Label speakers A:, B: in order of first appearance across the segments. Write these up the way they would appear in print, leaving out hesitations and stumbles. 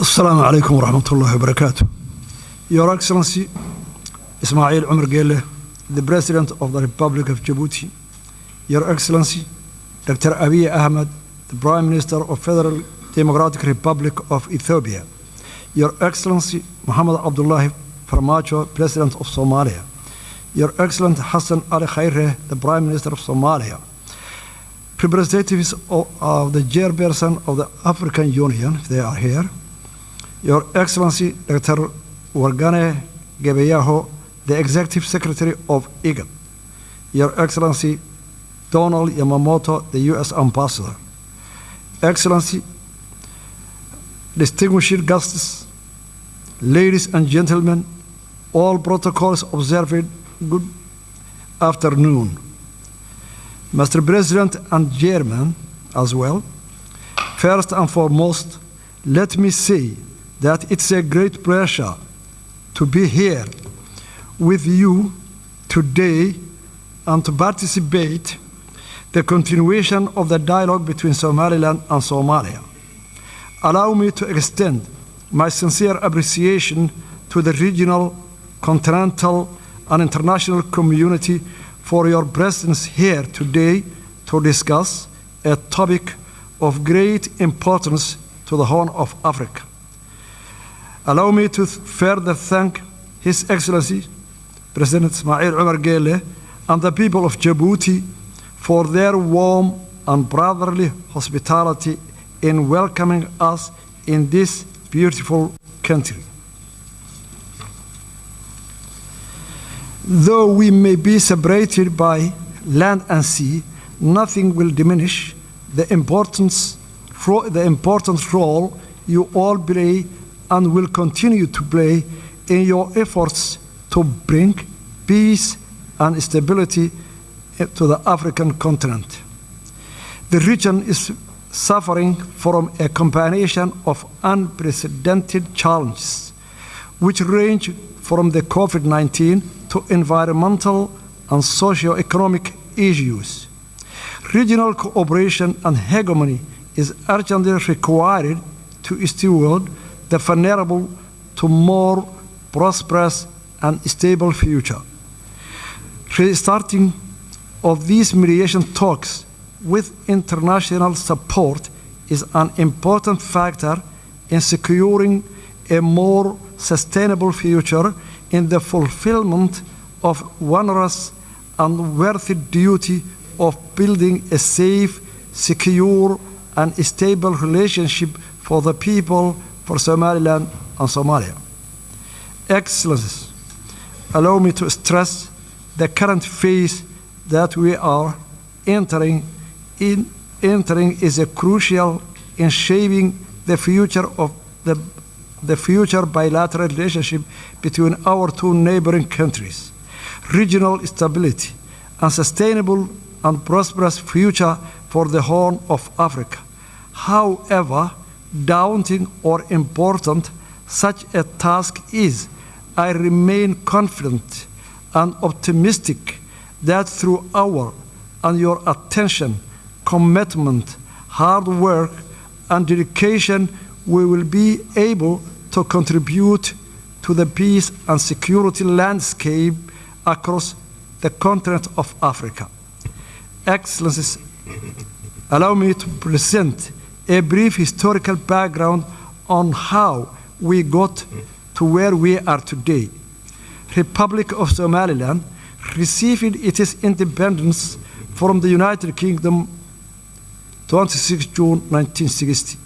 A: Assalamu alaikum wa rahmatullahi wa barakatuh. Your Excellency, Ismail Omar Gele, the President of the Republic of Djibouti. Your Excellency, Dr. Abiy Ahmed, the Prime Minister of Federal Democratic Republic of Ethiopia. Your Excellency, Mohammed Abdullahi Farmajo, President of Somalia. Your Excellency Hassan Ali Khaire, the Prime Minister of Somalia. Representatives of the chairperson of the African Union, if they are here. Your Excellency, Dr. Wargane Gebeyaho, the Executive Secretary of IGAD. Your Excellency, Donald Yamamoto, the U.S. Ambassador. Excellency, distinguished guests, ladies and gentlemen, all protocols observed, good afternoon. Mr. President and Chairman as well, first and foremost, let me say that it's a great pleasure to be here with you today and to participate the continuation of the dialogue between Somaliland and Somalia. Allow me to extend my sincere appreciation to the regional, continental, and international community for your presence here today to discuss a topic of great importance to the Horn of Africa. Allow me to further thank His Excellency, President Ismail Omar Gele, and the people of Djibouti for their warm and brotherly hospitality in welcoming us in this beautiful country. Though we may be separated by land and sea, nothing will diminish the important role you all play and will continue to play in your efforts to bring peace and stability to the African continent. The region is suffering from a combination of unprecedented challenges, which range from the COVID-19 to environmental and socio-economic issues. Regional cooperation and hegemony is urgently required to steward the vulnerable to more prosperous and stable future. Restarting of these mediation talks with international support is an important factor in securing a more sustainable future in the fulfillment of onerous and worthy duty of building a safe, secure, and stable relationship for the people, for Somaliland and Somalia. Excellencies, allow me to stress the current phase that we are entering is a crucial in shaping the future of the future bilateral relationship between our two neighboring countries, regional stability, and sustainable and prosperous future for the Horn of Africa. However daunting or important such a task is, I remain confident and optimistic that through our and your attention, commitment, hard work, and dedication, we will be able to contribute to the peace and security landscape across the continent of Africa. Excellencies, allow me to present a brief historical background on how we got to where we are today. Republic of Somaliland received its independence from the United Kingdom 26 June 1960.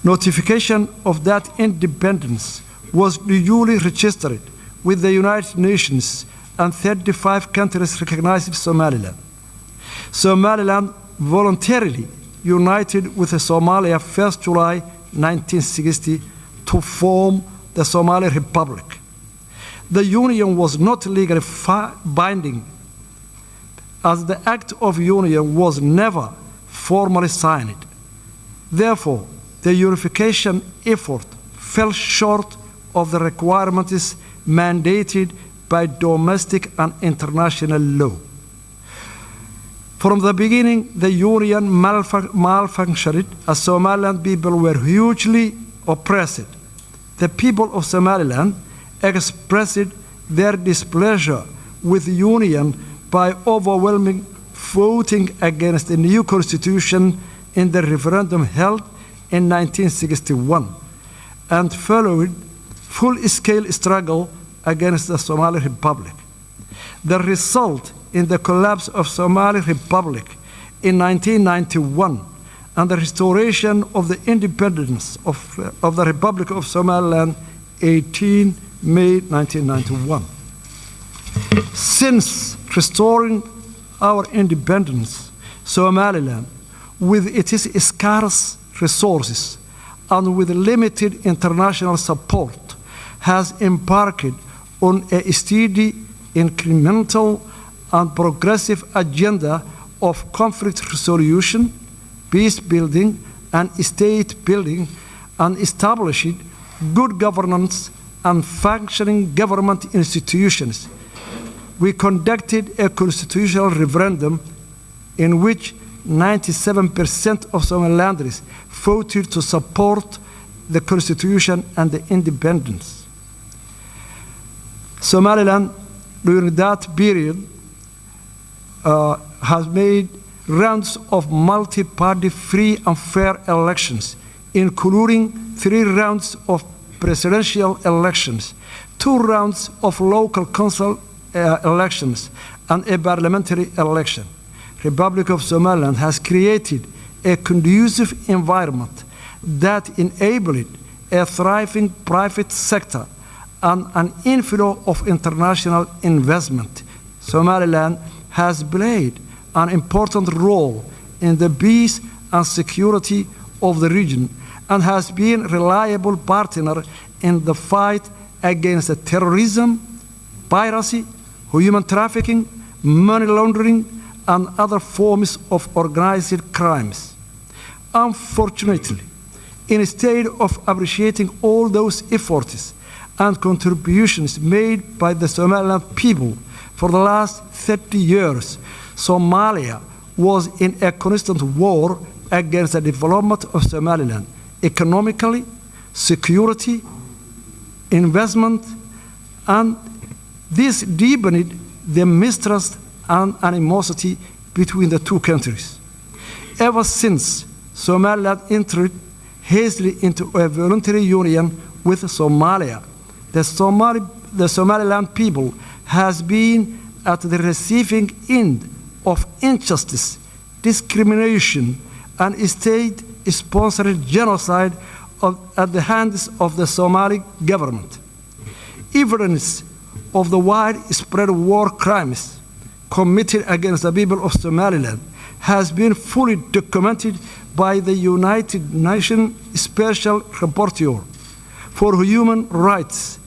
A: Notification of that independence was duly registered with the United Nations, and 35 countries recognized Somaliland. Somaliland voluntarily united with Somalia 1st July 1960 to form the Somali Republic. The union was not legally binding, as the Act of Union was never formally signed. Therefore, the unification effort fell short of the requirements mandated by domestic and international law. From the beginning, the union malfunctioned as Somaliland people were hugely oppressed. The people of Somaliland expressed their displeasure with the union by overwhelming voting against the new constitution in the referendum held in 1961 and followed full-scale struggle against the Somali Republic. The result in the collapse of Somali Republic in 1991 and the restoration of the independence of the Republic of Somaliland 18 May 1991. Since restoring our independence, Somaliland, with its scarce resources and with limited international support, has embarked on a steady, incremental, and progressive agenda of conflict resolution, peace building, and state building, and established good governance and functioning government institutions. We conducted a constitutional referendum in which 97% of Somalilanders voted to support the constitution and the independence. Somaliland, during that period, has made rounds of multi-party free and fair elections, including 3 rounds of presidential elections, 2 rounds of local council elections, and a parliamentary election. Republic of Somaliland has created a conducive environment that enabled a thriving private sector and an inflow of international investment. Somaliland has played an important role in the peace and security of the region and has been a reliable partner in the fight against terrorism, piracy, human trafficking, money laundering, and other forms of organized crimes. Unfortunately, instead of appreciating all those efforts and contributions made by the Somaliland people for the last 30 years, Somalia was in a constant war against the development of Somaliland, economically, security, investment, and this deepened the mistrust and animosity between the two countries. Ever since Somaliland entered hastily into a voluntary union with Somalia, the Somaliland people has been at the receiving end of injustice, discrimination, and state-sponsored genocide at the hands of the Somali government. Evidence of the widespread war crimes committed against the people of Somaliland has been fully documented by the United Nations Special Rapporteur for Human Rights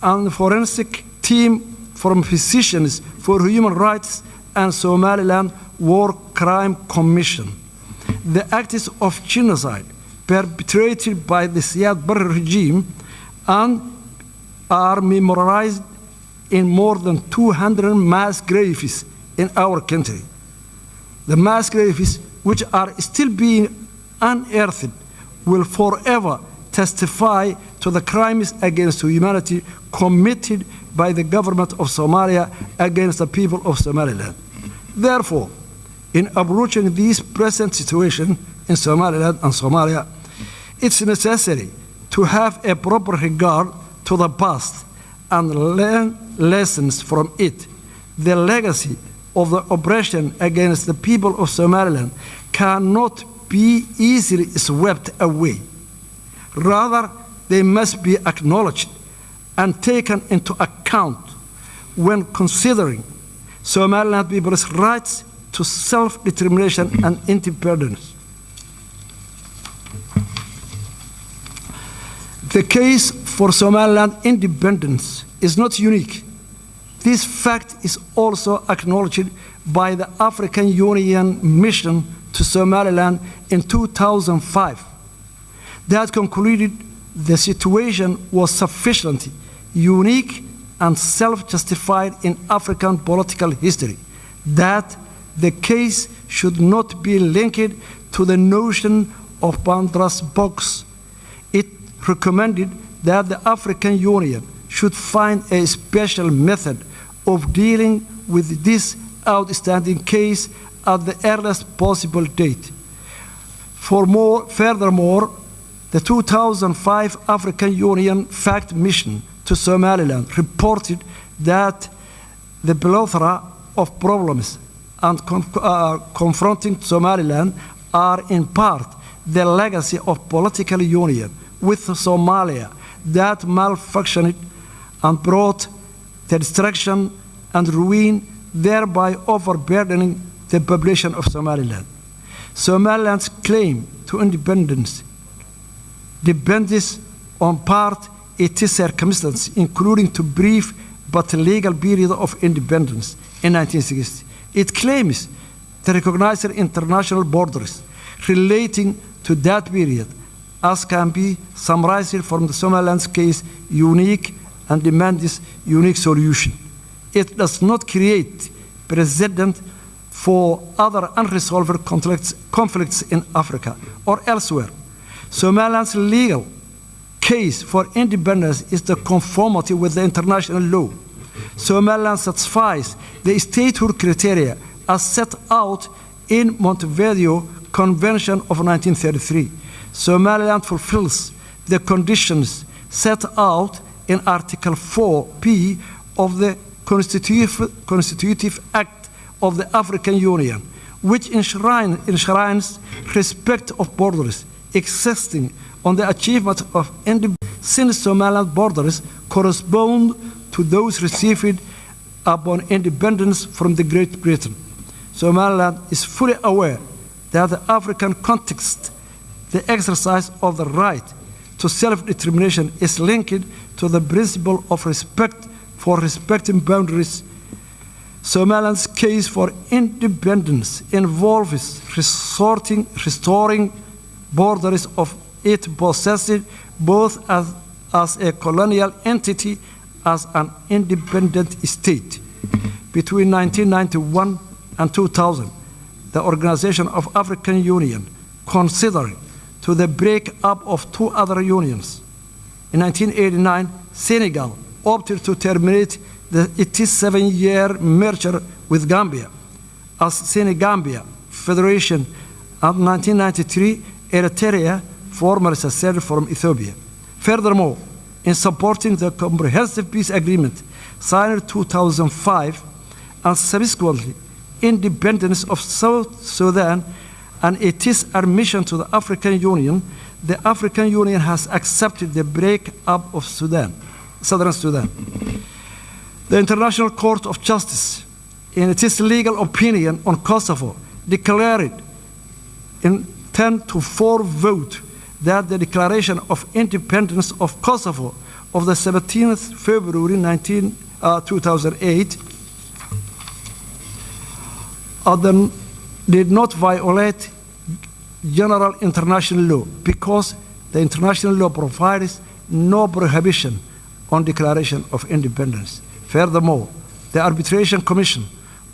A: and forensic team from Physicians for Human Rights and Somaliland War Crime Commission. The acts of genocide perpetrated by the Siad Barre regime and are memorialized in more than 200 mass graves in our country. The mass graves, which are still being unearthed, will forever testify to the crimes against humanity committed by the government of Somalia against the people of Somaliland. Therefore, in approaching this present situation in Somaliland and Somalia, it's necessary to have a proper regard to the past and learn lessons from it. The legacy of the oppression against the people of Somaliland cannot be easily swept away. Rather, they must be acknowledged and taken into account when considering Somaliland people's rights to self-determination and independence. The case for Somaliland independence is not unique. This fact is also acknowledged by the African Union mission to Somaliland in 2005. That concluded the situation was sufficiently unique and self-justified in African political history, that the case should not be linked to the notion of Pandora's box. It recommended that the African Union should find a special method of dealing with this outstanding case at the earliest possible date. Furthermore, the 2005 African Union Fact Mission to Somaliland reported that the plethora of problems confronting Somaliland are in part the legacy of political union with Somalia that malfunctioned and brought the destruction and ruin, thereby overburdening the population of Somaliland. Somaliland's claim to independence depends on part its circumstances, including the brief but legal period of independence in 1960. It claims to recognize international borders relating to that period, as can be summarized from the Somaliland's case, unique and demands unique solution. It does not create precedent for other unresolved conflicts in Africa or elsewhere. Somaliland's legal case for independence is the conformity with the international law. Somaliland satisfies the statehood criteria as set out in Montevideo Convention of 1933. Somaliland fulfills the conditions set out in Article 4P of the Constitutive Act of the African Union, which enshrines respect of borders existing on the achievement of independence, since Somaliland borders correspond to those received upon independence from the Great Britain. Somaliland is fully aware that the African context, the exercise of the right to self-determination is linked to the principle of respect for respecting boundaries. Somaliland's case for independence involves restoring borders of it possessed both as a colonial entity as an independent state. Between 1991 and 2000, the Organization of African Union considered to the break-up of two other unions. In 1989, Senegal opted to terminate its 7-year merger with Gambia as Senegambia Federation, and in 1993, Eritrea, formerly seceded from Ethiopia. Furthermore, in supporting the Comprehensive Peace Agreement signed in 2005 and subsequently independence of South Sudan and its admission to the African Union, the African Union has accepted the break-up of Southern Sudan. The International Court of Justice, in its legal opinion on Kosovo, declared in 10-4 vote that the declaration of independence of Kosovo of the 17th February 2008 did not violate general international law because the international law provides no prohibition on declaration of independence. Furthermore, the Arbitration Commission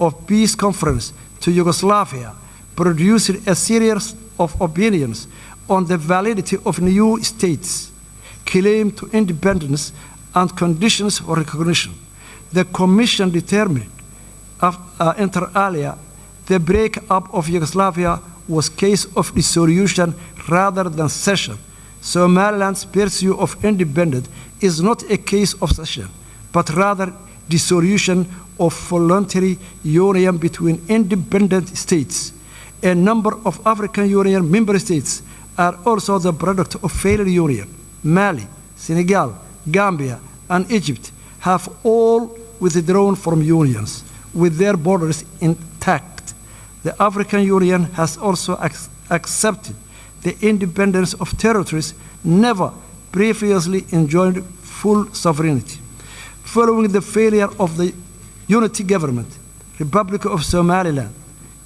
A: of Peace Conference to Yugoslavia produced a series of opinions on the validity of new states' claim to independence and conditions for recognition. The Commission determined, inter alia, the break-up of Yugoslavia was a case of dissolution rather than cession. Somaliland's pursuit of independence is not a case of cession, but rather dissolution of voluntary union between independent states. A number of African Union member states are also the product of failed union. Mali, Senegal, Gambia, and Egypt have all withdrawn from unions with their borders intact. The African Union has also accepted the independence of territories never previously enjoyed full sovereignty. Following the failure of the unity government, Republic of Somaliland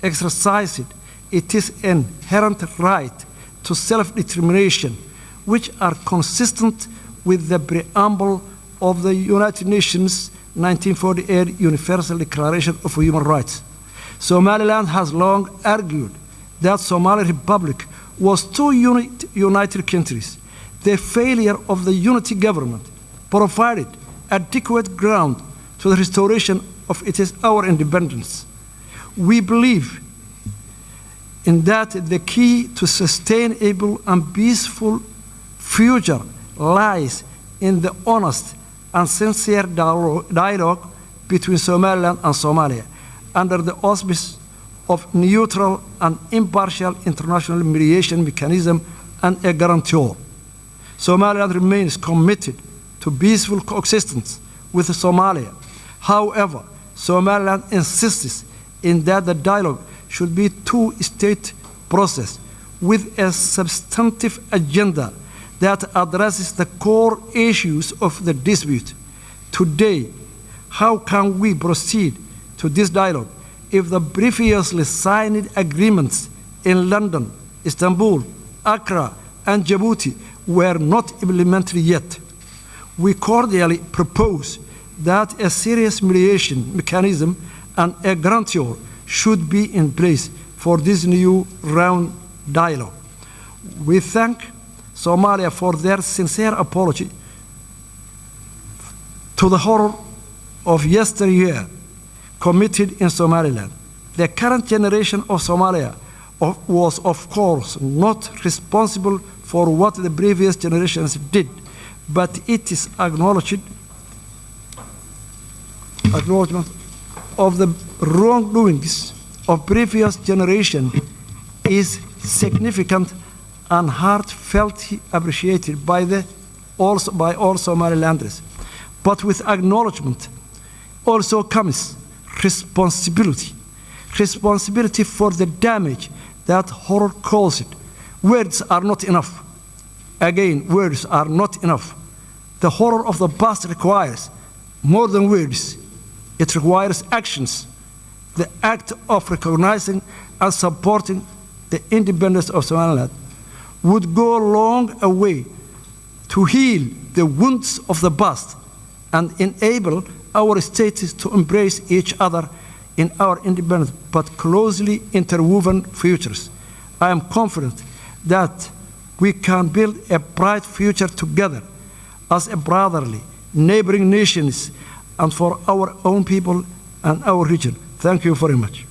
A: exercised its inherent right to self-determination, which are consistent with the preamble of the United Nations 1948 Universal Declaration of Human Rights. Somaliland has long argued that Somali Republic was two united countries. the failure of the unity government provided adequate ground to the restoration of our independence. We believe in that the key to sustainable and peaceful future lies in the honest and sincere dialogue between Somaliland and Somalia under the auspices of neutral and impartial international mediation mechanism and a guarantor. Somaliland remains committed to peaceful coexistence with Somalia. However, Somaliland insists in that the dialogue should be a two-state process with a substantive agenda that addresses the core issues of the dispute. Today, how can we proceed to this dialogue if the previously signed agreements in London, Istanbul, Accra, and Djibouti were not implemented yet? We cordially propose that a serious mediation mechanism and a guarantor should be in place for this new round dialogue. We thank Somalia for their sincere apology to the horror of yesteryear committed in Somaliland. The current generation of Somalia was, of course, not responsible for what the previous generations did, but it is acknowledgement of the wrongdoings of previous generation is significant and heartfelt appreciated by all Somalilanders. But with acknowledgement also comes responsibility. Responsibility for the damage that horror caused. Words are not enough. Again, words are not enough. The horror of the past requires more than words. It requires actions. The act of recognizing and supporting the independence of Somaliland would go a long way to heal the wounds of the past and enable our states to embrace each other in our independent but closely interwoven futures. I am confident that we can build a bright future together as a brotherly, neighboring nations and for our own people and our region. Thank you very much.